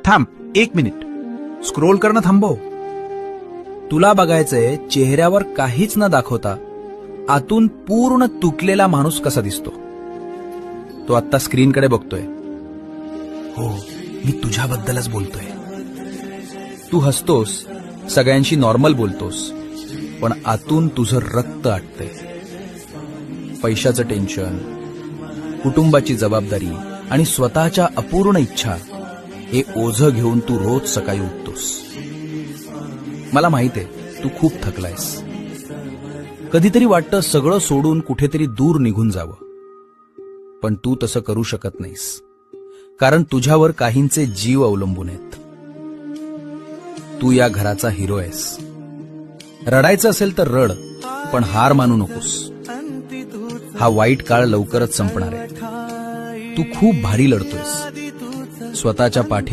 थांब 1 minute. Scroll करणं थांबव. तुला बघायचंय चेहऱ्यावर काहीच न दाखवता आतून पूर्ण तुटलेला माणूस कसा दिसतो. तो आत्ता स्क्रीनकडे बघतोय. हो, मी तुझ्याबद्दलच बोलतोय. तू हसतोस, सगळ्यांशी नॉर्मल बोलतोस, पण आतून तुझं रक्त आटतंय. पैशाचं टेन्शन, कुटुंबाची जबाबदारी आणि स्वतःच्या अपूर्ण इच्छा हे ओझं घेऊन तू रोज सकाळी उठतोस. मला माहित आहे तू खूप थकलायस. कधीतरी वाटतं सगळं सोडून कुठेतरी दूर निघून जावं, पण तू तसं करू शकत नाहीस, कारण तुझ्यावर काहींचे जीव अवलंबून आहेत. तू या घराचा हिरो आहेस. रडायचं असेल तर रड, पण हार मानू नकोस. हा वाईट काळ लवकरच संपणार आहे. तू खूप भारी लढतोयस. स्वतःच्या पाठी